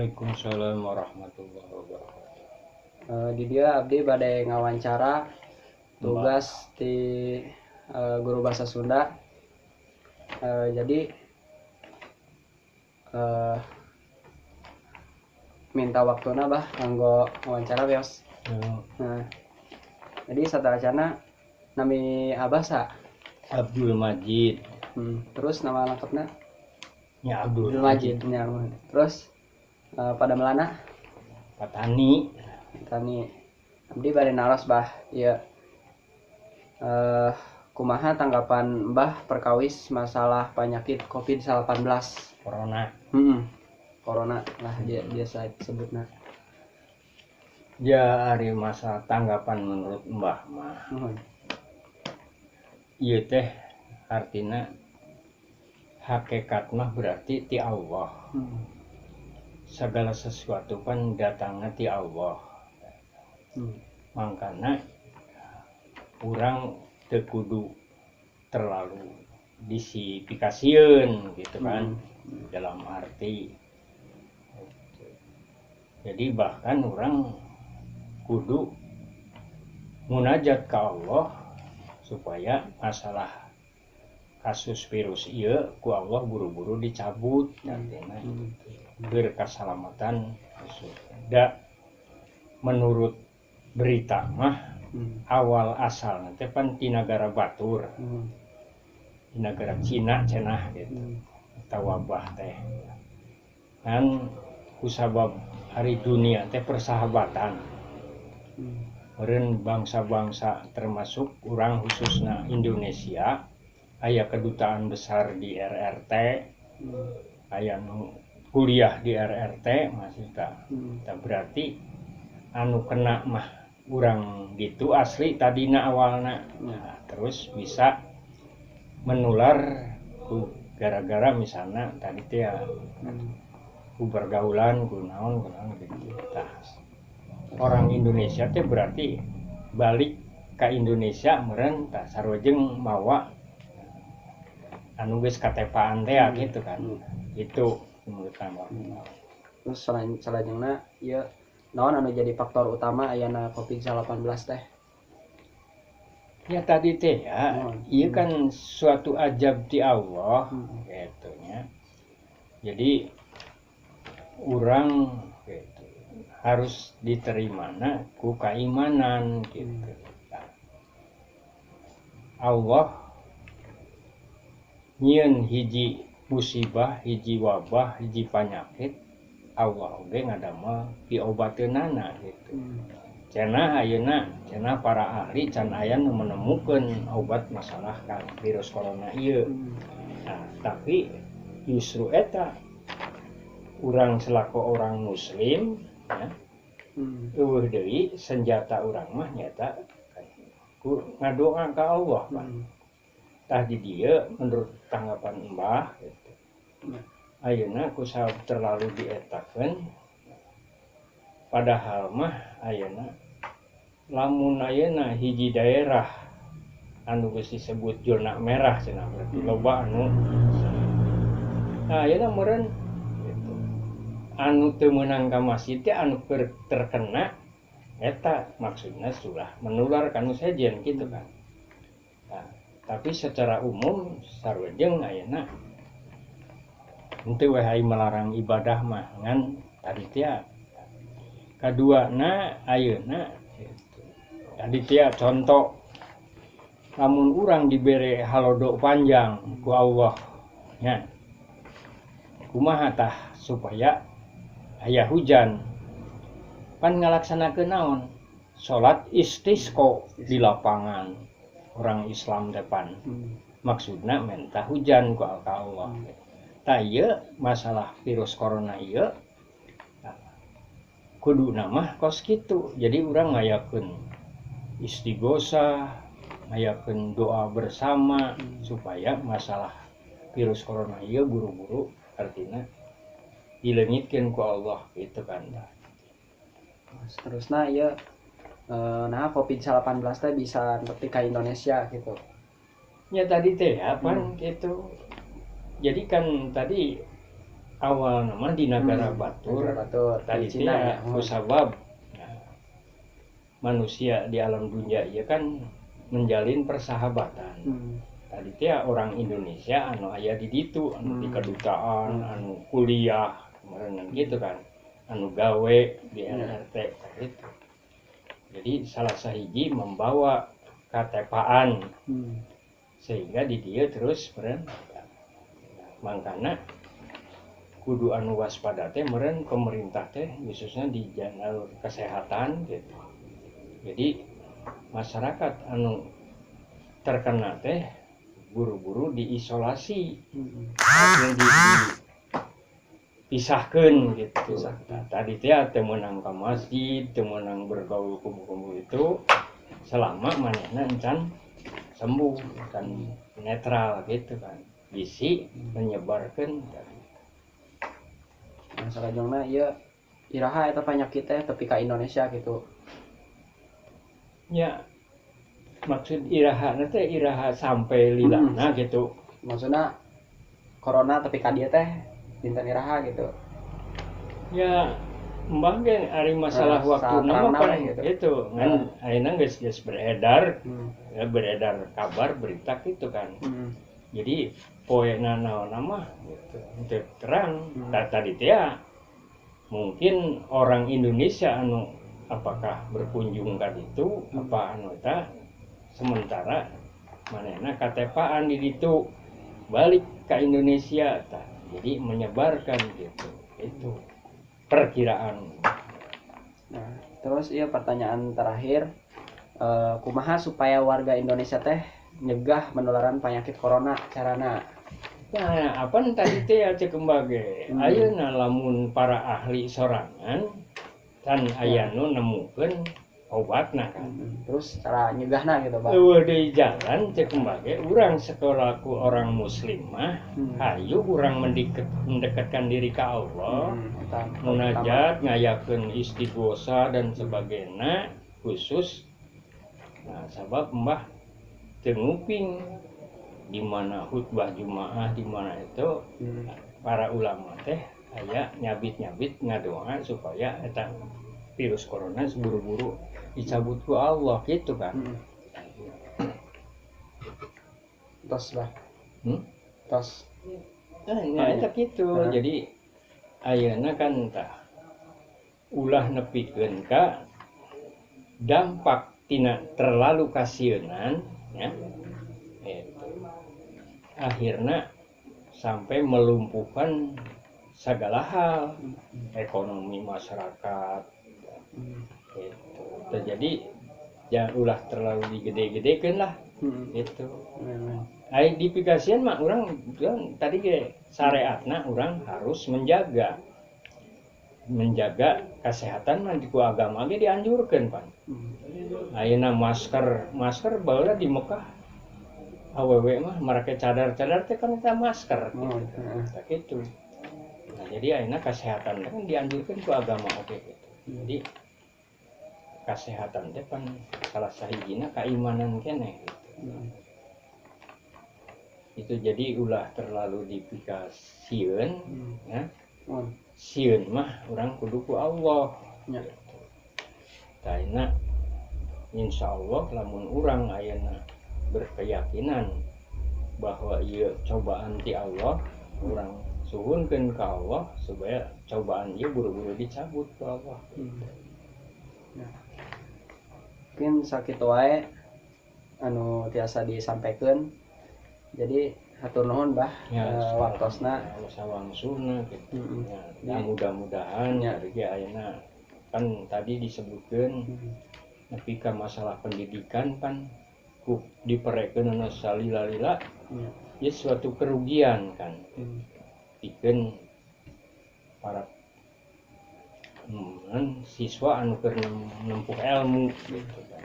Waalaikumsalam warahmatullahi wabarakatuh. Di dia abdi bade ngawancara tugas di guru bahasa Sunda. Jadi minta waktuna bah kanggo wawancara beos. Nah, jadi sadaracana nami abah sa Abdul Majid. Terus nama lengkapnya Ya Abdul Majid. Ya. Terus pada melana Patani. abdi bade naros bah ya. Kumaha tanggapan Mbah perkawis masalah penyakit COVID-19 Corona lah biasa disebutnya. Ya hari masa tanggapan menurut Mbah mah. Ieu teh artina hakikat mah berarti ti Allah. Segala sesuatu kan datangnya ti Allah. Makanya urang teu kudu terlalu disifikasieun gitu kan. Dalam arti jadi bahkan orang kudu munajat ke Allah supaya masalah kasus virus ieu ku Allah buru-buru dicabut artinya berkeselamatan da menurut berita mah awal asal nanti pan di negara batur di negara Cina cenah gitu atau wabah teh kan kusabab hari dunia teh persahabatan meureun bangsa-bangsa termasuk urang khususna Indonesia aya kedutaan besar di RRT aya kuliah di RRT masih tak berarti anu kena mah urang gitu asli tadina awalna terus bisa menular gara-gara misalnya tadi teh ku pergaulan ku naon gitu. Orang Indonesia teh berarti balik ke Indonesia meureun tah sarojeng mawa anu geus katepaan teh gitu kan. Itu menurut Kang. Terus salajengna ieu naon anu jadi faktor utama ayana COVID-19 teh? Ya tadi teh ya, ieu kan suatu ajab ti Allah gitu nya. Jadi urang gitu, harus diterimana ku keimanan gitu. Allah nyieun hiji musibah, hiji wabah, hiji penyakit, Allah oge ngadamel diobateunana gitu. Cenah ayeuna cenah para ahli can aya nu menemukeun obat masalah kan virus corona ieu. Nah, tapi justru eta urang selaku orang muslim ya eueuh deui senjata urang mah nyata ku ngadoa ka Allah kan. Tah di dieu menurut tanggapan Mbah gitu. Ayeuna kusab terlalu dietakeun padahal mah ayeuna lamun ayeuna hiji daerah anu geus disebut zona merah cenah berarti loba anu ayeuna meureun anu teu meunang ka masjid teh anu terkena eta maksudna sudah menular kanu sejen gitu kan. Nah, tapi secara umum sarojeng ayeuna henteu we melarang ibadah mah ngan tadi teh kaduana ayeuna tadi teh contoh lamun urang dibere halodo panjang ku Allah nya kumaha tah supaya aya hujan pan ngalaksanakeun naon salat istisqa di lapangan orang Islam depan maksudna minta hujan ku Allah tah ieu masalah virus corona ieu kuduna mah kos kitu jadi urang ngayakeun istighosah ngayakeun doa bersama supaya masalah virus corona ieu buru-buru artinya dileungitkeun ku Allah gitu kan. Terusna ieu nah COVID-19 teh bisa nepi ka Indonesia gitu. Ya tadi teh apa gitu. Jadi kan tadi awal nama di negara Batur tadi di Cina ya. Kusabab manusia di alam dunia ya kan menjalin persahabatan. Tadi dia orang Indonesia anu aya di ditu, anu di kedutaan, anu kuliah kemarin gitu kan, anu gawe di RT gitu. Jadi salah sahiji membawa katepaan sehingga di dia terus meren mangkana kudu anu waspada teh meren pemerintah teh khususnya di jalur kesehatan gitu. Jadi masyarakat anu terkena teh buru-buru diisolasi, yang dipisahkan gitu. Nah, tadi teh teu meunang ka masjid, teu meunang bergaul kumpul-kumpul itu selama manehna encan sembuh dan netral gitu kan. Bisi menyebarkan. Nah, salajengna ieu iraha eta penyakit teh tepi ka Indonesia gitu. Ya maksud iraha teh iraha sampai lilana gitu. Maksudna corona tepi ka dieu teh dinten iraha gitu. Ya mbah ge ari masalah waktu nama kan gitu. Ngan ayeuna geus beredar. Ya beredar kabar berita gitu kan. Jadi poena naon mah gitu. Teu terang. Tadi teh mungkin orang Indonesia anu apakah berkunjung ka ditu apa anu eta sementara manehna katepaan di ditu balik ke Indonesia ta. Jadi menyebarkan gitu. Itu perkiraan. Nah, terus iya pertanyaan terakhir, kumaha supaya warga Indonesia teh nyegah penularan penyakit corona carana? Nah, apa tadi teh cek kembage. Ayeuna lamun para ahli sorangan kan aya nu nemukeun obatna kan. Terus cara nyegahna gitu, Pak. Deui jalan cek kembage urang sekolahku orang muslim mah hayu urang mendekatkan diri ka Allah. Munajat ngayakeun istighosa dan sebagainya khusus. Nah, sabab mbah teu nguping di mana khutbah Jumaah di mana itu para ulama teh aya nyabit-nyabit ngadoa supaya eta virus corona seburu-buru dicabut ku Allah gitu kan. Tos lah. Tos. Nah, eta kitu. Jadi ayeuna kan tah ulah nepikeun ka dampak tina terlalu kasienan ya. Akhirnya sampai melumpuhkan segala hal ekonomi masyarakat gitu. Jadi jangan ulah terlalu digede-gedekeun lah gitu. Ai dipikasian mah urang tadi ge syariatna urang harus menjaga kesehatan mah di agama ge dianjurkeun pan. Ayeuna masker baheula di Mekah awewe mah marake cadar-cadar teh kan eta masker gitu. Nah, jadi ayeuna kesehatan kan dianjurkeun ku agama oge gitu. Jadi kesehatan teh pan salah sahijina keimanan keneh gitu. Itu jadi ulah terlalu dipikasieun ya. Sieun mah urang kudu ku Allah. Taina insyaallah lamun urang ayeuna berkeyakinan bahwa ieu cobaan ti Allah urang suhunkeun ka Allah supaya cobaan ieu buru-buru dicabut ku Allah. Mungkin sakitu wae anu tiasa disampaikan. Jadi hatur nuhun Bah waktosna sawangsulna gitu. Ya, mudah-mudahan ari ge ayeuna kan tadi disebutkeun nepi ka masalah pendidikan kan diperekeun anu salila-lila ya suatu kerugian kan. Pikeun para siswa anu keur nempuh ilmu gitu kan.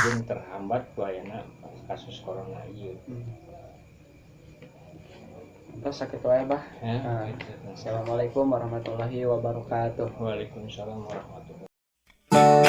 Jeung terhambat ku ayeuna kasus corona ieu. Terus sakitu wae Bah. Assalamualaikum warahmatullahi wabarakatuh. Waalaikumsalam warahmatullahi wabarakatuh.